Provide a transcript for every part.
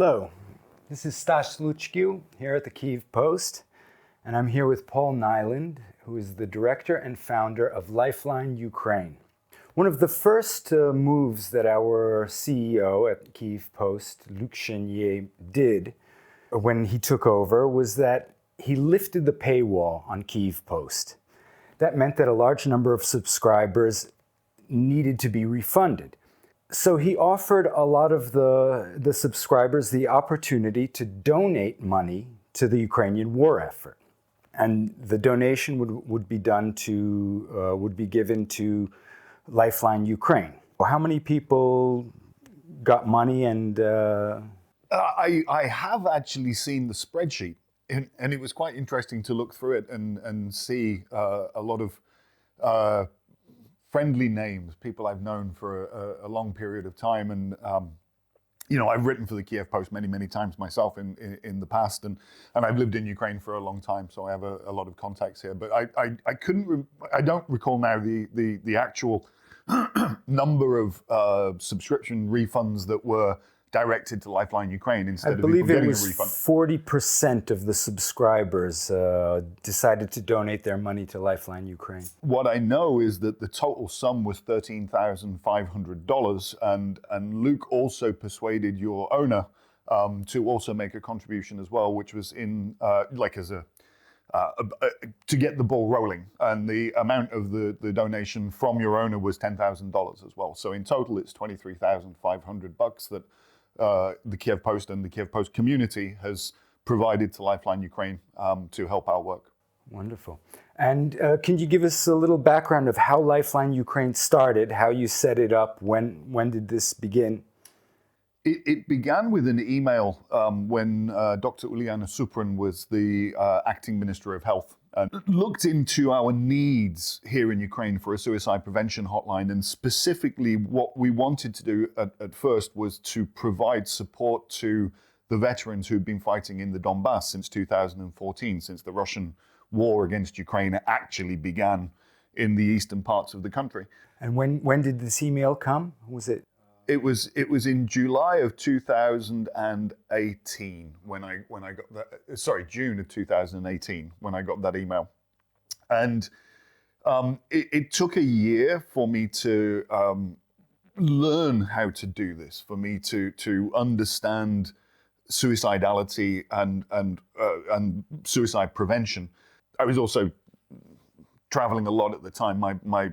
Hello, this is Stash Luchkiw here at the Kyiv Post, and I'm here with Paul Nyland, who is the director and founder of Lifeline Ukraine. One of the first moves that our CEO at Kyiv Post, Luc Chenier, did when he took over was that he lifted the paywall on Kyiv Post. That meant that a large number of subscribers needed to be refunded. So he offered a lot of the subscribers the opportunity to donate money to the Ukrainian war effort. And the donation would be given to Lifeline Ukraine. How many people got money and... I have actually seen the spreadsheet, and it was quite interesting to look through it and see a lot of friendly names, people I've known for a long period of time. And, I've written for the Kiev Post many times myself in the past, and I've lived in Ukraine for a long time, so I have a lot of contacts here. But I don't recall now the actual number of subscription refunds that were directed to Lifeline Ukraine instead of people getting a refund. I believe it was 40% of the subscribers decided to donate their money to Lifeline Ukraine. What I know is that the total sum was $13,500, and Luke also persuaded your owner to also make a contribution as well, which was in to get the ball rolling. And the amount of the donation from your owner was $10,000 as well. So in total, it's $23,500 that the Kiev Post and the Kiev Post community has provided to Lifeline Ukraine to help our work. Wonderful. And can you give us a little background of how Lifeline Ukraine started, how you set it up, when did this begin? It began with an email when Dr. Uliana Supran was the acting Minister of Health, and looked into our needs here in Ukraine for a suicide prevention hotline. And specifically what we wanted to do at first was to provide support to the veterans who've been fighting in the Donbass since 2014, since the Russian war against Ukraine actually began in the eastern parts of the country. And when did this email come? Was it? It was in July of 2018 when I got that. Sorry, June of 2018 when I got that email, and it took a year for me to learn how to do this, for me to understand suicidality and suicide prevention. I was also traveling a lot at the time. My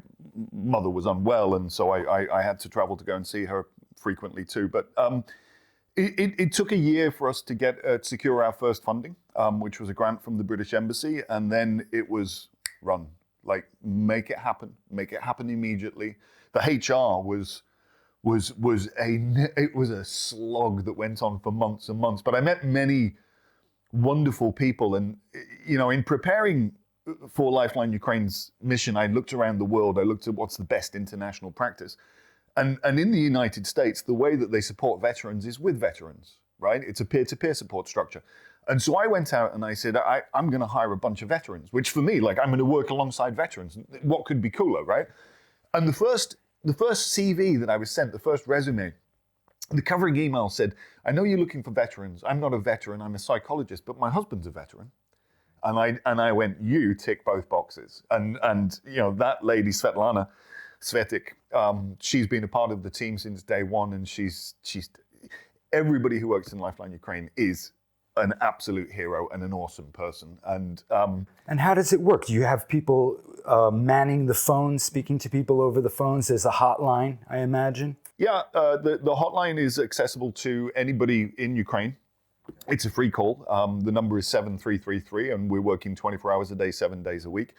mother was unwell, and so I had to travel to go and see her frequently too. But it took a year for us to secure our first funding, which was a grant from the British Embassy, and then it was run. Like, make it happen immediately. The HR was a slog that went on for months and months. But I met many wonderful people, and in preparing for Lifeline Ukraine's mission, I looked around the world. I looked at what's the best international practice. And in the United States, the way that they support veterans is with veterans, right? It's a peer-to-peer support structure. And so I went out and I said, I'm going to hire a bunch of veterans, which for me, like, I'm going to work alongside veterans. What could be cooler, right? And the first CV that I was sent, the first resume, the covering email said, I know you're looking for veterans. I'm not a veteran. I'm a psychologist, but my husband's a veteran. And I went, you tick both boxes. And that lady, Svetlana Svetik, she's been a part of the team since day one, and she's everybody who works in Lifeline Ukraine is an absolute hero and an awesome person. And how does it work? Do you have people manning the phones, speaking to people over the phones? There's a hotline, I imagine. Yeah, the hotline is accessible to anybody in Ukraine. It's a free call. The number is 7333, and we're working 24 hours a day, 7 days a week.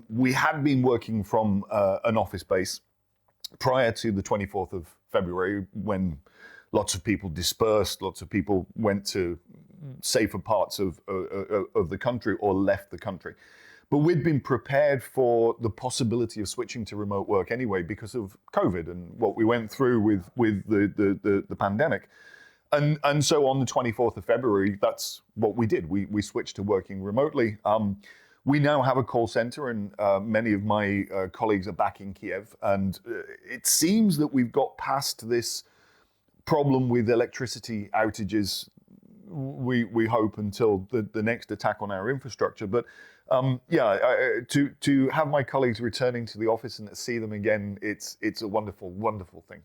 We had been working from an office base prior to the 24th of February, when lots of people dispersed, lots of people went to safer parts of the country or left the country. But we'd been prepared for the possibility of switching to remote work anyway because of COVID and what we went through with the pandemic. And so on the 24th of February, that's what we did. We switched to working remotely. We now have a call center, and many of my colleagues are back in Kiev. And it seems that we've got past this problem with electricity outages, we hope, until the next attack on our infrastructure. But to have my colleagues returning to the office and to see them again, it's a wonderful, wonderful thing.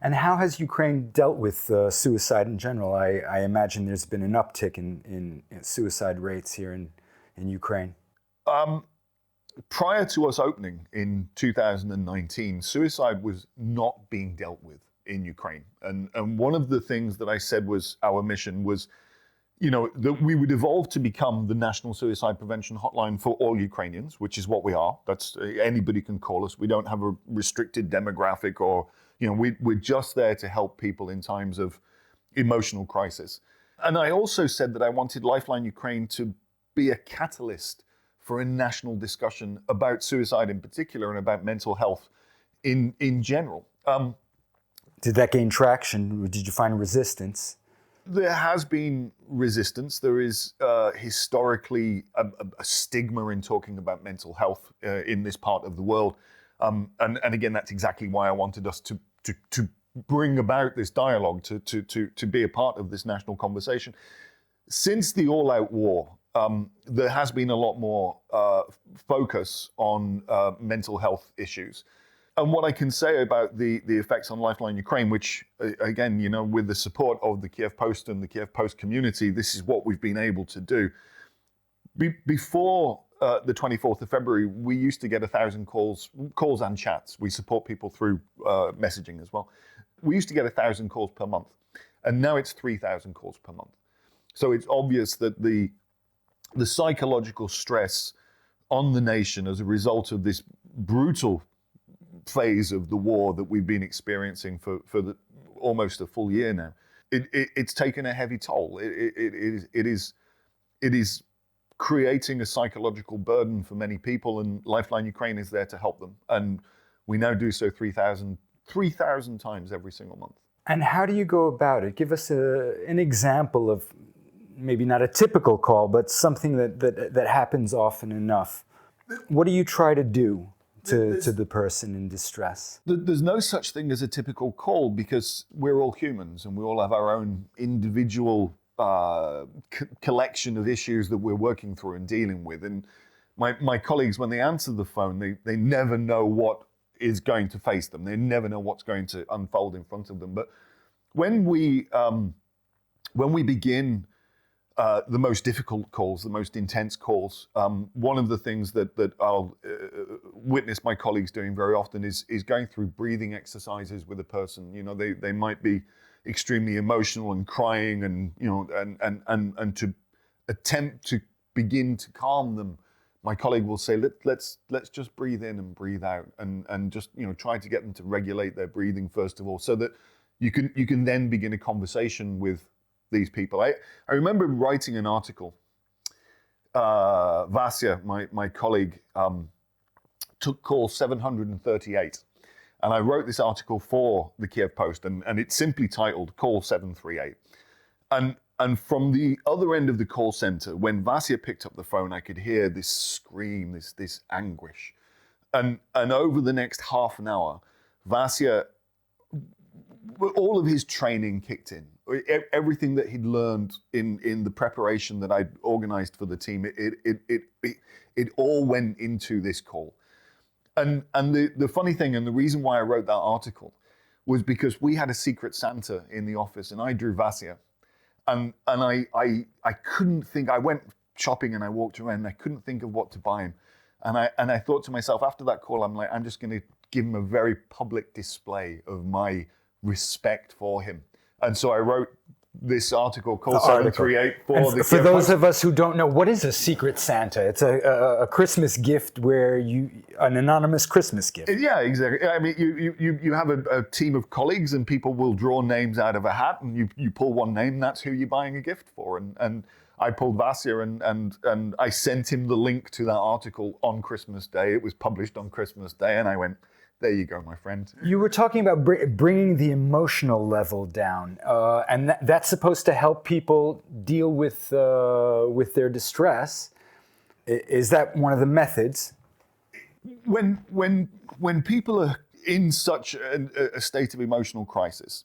And how has Ukraine dealt with suicide in general? I imagine there's been an uptick in suicide rates here in Ukraine. Prior to us opening in 2019, suicide was not being dealt with in Ukraine. And one of the things that I said was our mission was, that we would evolve to become the national suicide prevention hotline for all Ukrainians, which is what we are. That's anybody can call us. We don't have a restricted demographic, or, we're just there to help people in times of emotional crisis. And I also said that I wanted Lifeline Ukraine to be a catalyst for a national discussion about suicide in particular and about mental health in general. Did that gain traction? Did you find resistance? There has been resistance. There is historically a stigma in talking about mental health in this part of the world. And again, that's exactly why I wanted us to bring about this dialogue, to be a part of this national conversation. Since the all-out war, there has been a lot more focus on mental health issues. And what I can say about the effects on Lifeline Ukraine, which, again, with the support of the Kyiv Post and the Kyiv Post community, this is what we've been able to do. Before the 24th of February, we used to get 1,000 calls and chats. We support people through messaging as well. We used to get 1,000 calls per month, and now it's 3,000 calls per month. So it's obvious that the psychological stress on the nation as a result of this brutal phase of the war that we've been experiencing for almost a full year now, it's taken a heavy toll. It is creating a psychological burden for many people, and Lifeline Ukraine is there to help them. And we now do so 3,000 times every single month. And how do you go about it? Give us an example of maybe not a typical call, but something that happens often enough. What do you try to do to the person in distress? There's no such thing as a typical call, because we're all humans and we all have our own individual collection of issues that we're working through and dealing with. And my colleagues, when they answer the phone, they never know what is going to face them. They never know what's going to unfold in front of them. But when we begin the most difficult calls, the most intense calls, one of the things that I'll witness my colleagues doing very often is going through breathing exercises with a person. They might be extremely emotional and crying, and to attempt to begin to calm them, my colleague will say, let's just breathe in and breathe out, and just try to get them to regulate their breathing first of all, so that you can then begin a conversation with these people. I remember writing an article. Vasya, my colleague, took call 738. And I wrote this article for the Kiev Post, and it's simply titled Call 738. And from the other end of the call center, when Vasya picked up the phone, I could hear this scream, this anguish. And over the next half an hour, Vasya, all of his training kicked in. Everything that he'd learned in the preparation that I'd organized for the team, it all went into this call. And the funny thing, and the reason why I wrote that article, was because we had a secret Santa in the office, and I drew Vasya, and I couldn't think. I went shopping and I walked around, and I couldn't think of what to buy him, and I thought to myself after that call, I'm just going to give him a very public display of my respect for him. And so I wrote this article called 738 for those of us who don't know, what is a secret Santa? It's a Christmas gift an anonymous Christmas gift. Yeah, exactly. I mean, you have a team of colleagues, and people will draw names out of a hat, and you pull one name, that's who you're buying a gift for. And I pulled Vasya, and I sent him the link to that article on Christmas Day. It was published on Christmas Day, and I went, there you go, my friend. You were talking about bringing the emotional level down, and that's supposed to help people deal with their distress. Is that one of the methods? When people are in such a state of emotional crisis,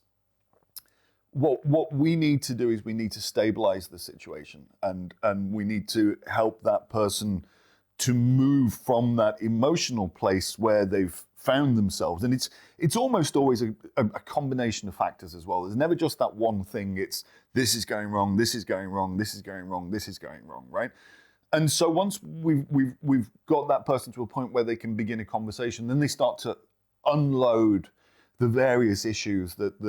what we need to do is we need to stabilize the situation, and we need to help that person to move from that emotional place where they've found themselves. And it's almost always a combination of factors as well. There's never just that one thing. It's this is going wrong, this is going wrong, this is going wrong, this is going wrong, right? And so once we've got that person to a point where they can begin a conversation, then they start to unload the various issues that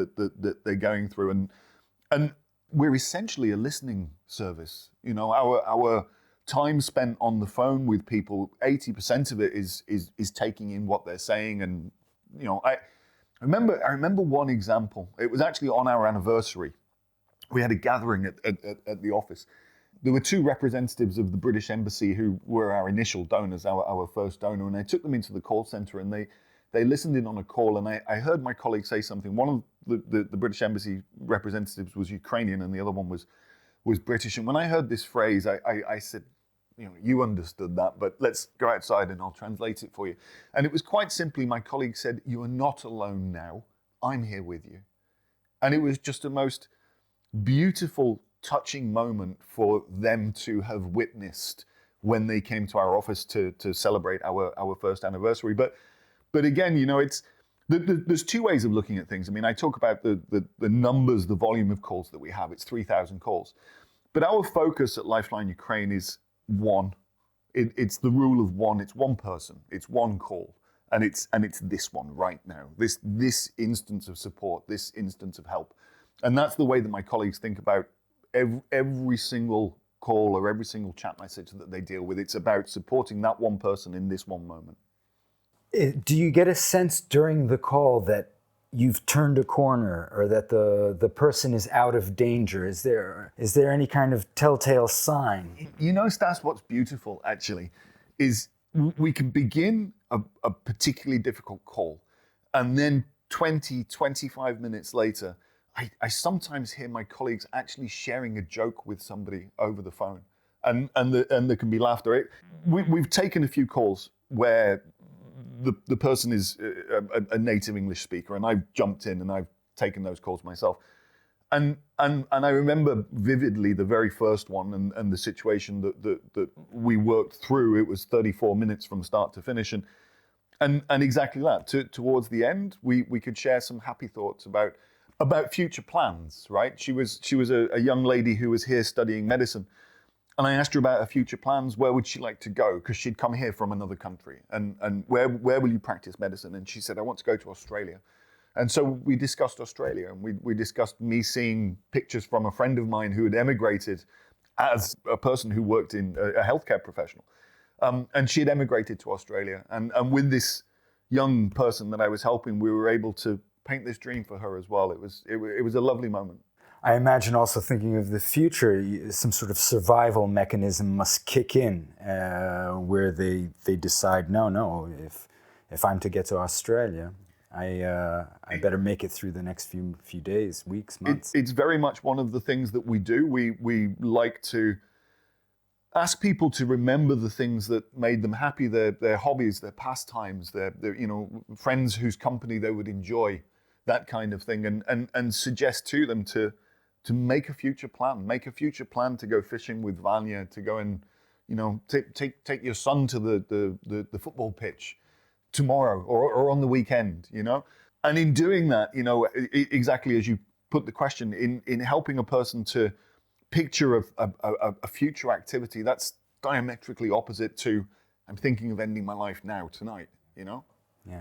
they're going through, and we're essentially a listening service. You know, our time spent on the phone with people, 80% of it is taking in what they're saying. And you know, I remember one example. It was actually on our anniversary. We had a gathering at the office. There were two representatives of the British Embassy who were our initial donors, our first donor, and I took them into the call center, and they listened in on a call, and I heard my colleague say something. One of the British Embassy representatives was Ukrainian, and the other one was British. And when I heard this phrase, I said, you know, you understood that, but let's go outside and I'll translate it for you. And it was quite simply, my colleague said, "You are not alone now. I'm here with you." And it was just a most beautiful, touching moment for them to have witnessed when they came to our office to celebrate our first anniversary. But again, you know, there's two ways of looking at things. I mean, I talk about the numbers, the volume of calls that we have. It's 3,000 calls. But our focus at Lifeline Ukraine is one. It's the rule of one. It's one person. It's one call. And it's this one right now. This instance of support, this instance of help. And that's the way that my colleagues think about every single call or every single chat message that they deal with. It's about supporting that one person in this one moment. Do you get a sense during the call that you've turned a corner, or that the person is out of danger? Is there any kind of telltale sign? You know, Stas, what's beautiful actually is we can begin a particularly difficult call, and then 25 minutes later, I sometimes hear my colleagues actually sharing a joke with somebody over the phone, and there can be laughter. We've taken a few calls where the person is a native English speaker, and I've jumped in and I've taken those calls myself. And I remember vividly the very first one and the situation that we worked through. It was 34 minutes from start to finish, and exactly that. Towards the end, we could share some happy thoughts about future plans. Right? She was a young lady who was here studying medicine. And I asked her about her future plans. Where would she like to go? Because she'd come here from another country. And where will you practice medicine? And she said, I want to go to Australia. And so we discussed Australia, and we discussed me seeing pictures from a friend of mine who had emigrated as a person who worked in a healthcare professional. And she had emigrated to Australia. And with this young person that I was helping, we were able to paint this dream for her as well. It was a lovely moment. I imagine also thinking of the future, some sort of survival mechanism must kick in, where they decide, no, if I'm to get to Australia, I better make it through the next few days, weeks, months. It's very much one of the things that we do. We like to ask people to remember the things that made them happy, their hobbies, their pastimes, their friends whose company they would enjoy, that kind of thing, and suggest to them to make a future plan to go fishing with Vanya, to go and take your son to the football pitch tomorrow or on the weekend, and in doing that, exactly as you put the question, in helping a person to picture a future activity that's diametrically opposite to, I'm thinking of ending my life now tonight. Yeah.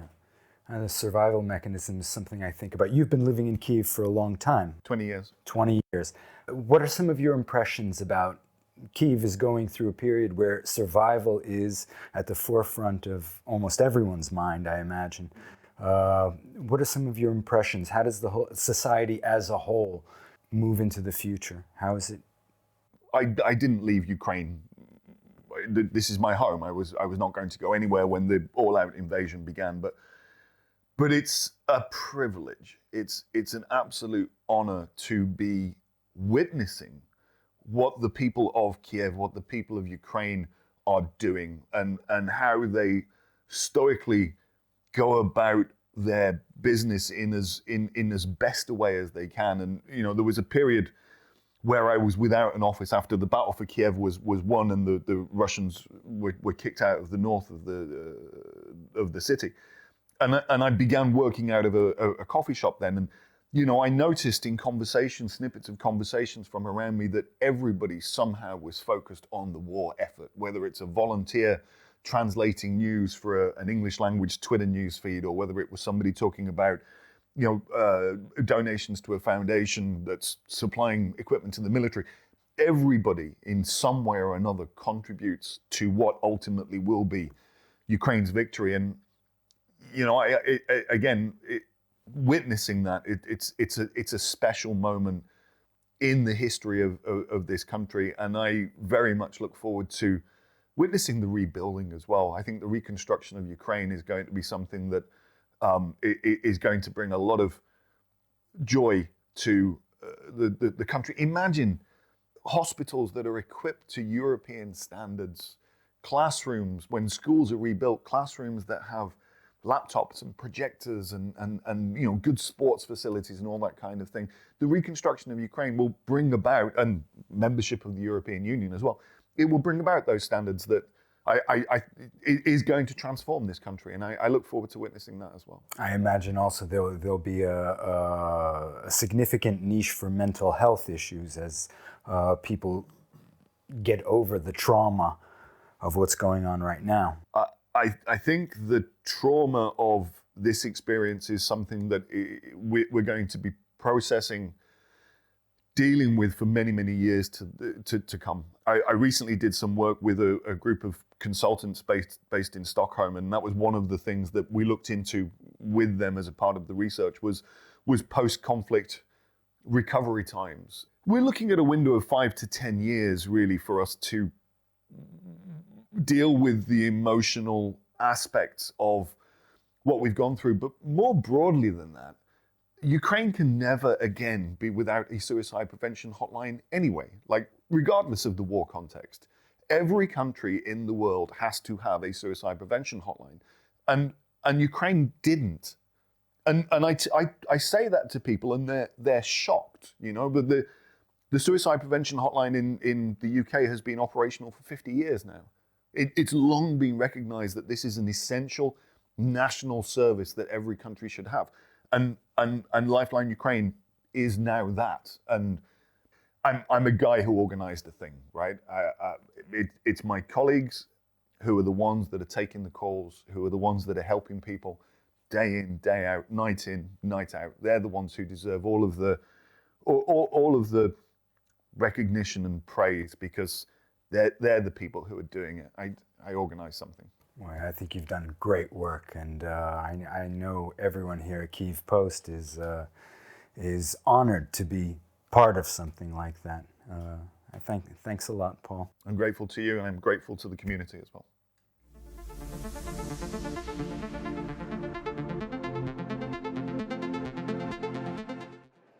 And the survival mechanism is something I think about. You've been living in Kyiv for a long time. 20 years. 20 years. What are some of your impressions about Kyiv is going through a period where survival is at the forefront of almost everyone's mind, I imagine. What are some of your impressions? How does the whole society as a whole move into the future? How is it? I didn't leave Ukraine. This is my home. I was not going to go anywhere when the all-out invasion began, but it's a privilege. It's an absolute honor to be witnessing what the people of Kiev, what the people of Ukraine are doing, and how they stoically go about their business in as best a way as they can. And there was a period where I was without an office after the battle for Kiev was won and the Russians were kicked out of the north of the city, and I began working out of a coffee shop then. And I noticed in snippets of conversations from around me, that everybody somehow was focused on the war effort, whether it's a volunteer translating news for an English language Twitter news feed, or whether it was somebody talking about donations to a foundation that's supplying equipment to the military. Everybody in some way or another contributes to what ultimately will be Ukraine's victory. And witnessing that, it's a special moment in the history of this country, and I very much look forward to witnessing the rebuilding as well. I think the reconstruction of Ukraine is going to be something that is going to bring a lot of joy to the country. Imagine hospitals that are equipped to European standards, classrooms, when schools are rebuilt, classrooms that have laptops and projectors and good sports facilities and all that kind of thing. The reconstruction of Ukraine will bring about, and membership of the European Union as well, it will bring about those standards that it is going to transform this country, and I look forward to witnessing that as well. I imagine also there'll be a significant niche for mental health issues as people get over the trauma of what's going on right now. I think the trauma of this experience is something that we're going to be processing, dealing with for many, many years to come. I recently did some work with a group of consultants based in Stockholm, and that was one of the things that we looked into with them as a part of the research was post-conflict recovery times. We're looking at a window of 5 to 10 years really for us to deal with the emotional aspects of what we've gone through. But more broadly than that, Ukraine can never again be without a suicide prevention hotline anyway, like regardless of the war context. Every country in the world has to have a suicide prevention hotline, and Ukraine didn't. And I say that to people, and they're shocked, but the suicide prevention hotline in the UK has been operational for 50 years now. It's long been recognized that this is an essential national service that every country should have. And Lifeline Ukraine is now that. And I'm a guy who organized the thing, right? It's my colleagues who are the ones that are taking the calls, who are the ones that are helping people day in, day out, night in, night out. They're the ones who deserve all of the recognition and praise, because they're the people who are doing it. I organize something. Well, I think you've done great work, and I know everyone here at Kyiv Post is honored to be part of something like that. Thanks a lot, Paul. I'm grateful to you, and I'm grateful to the community as well.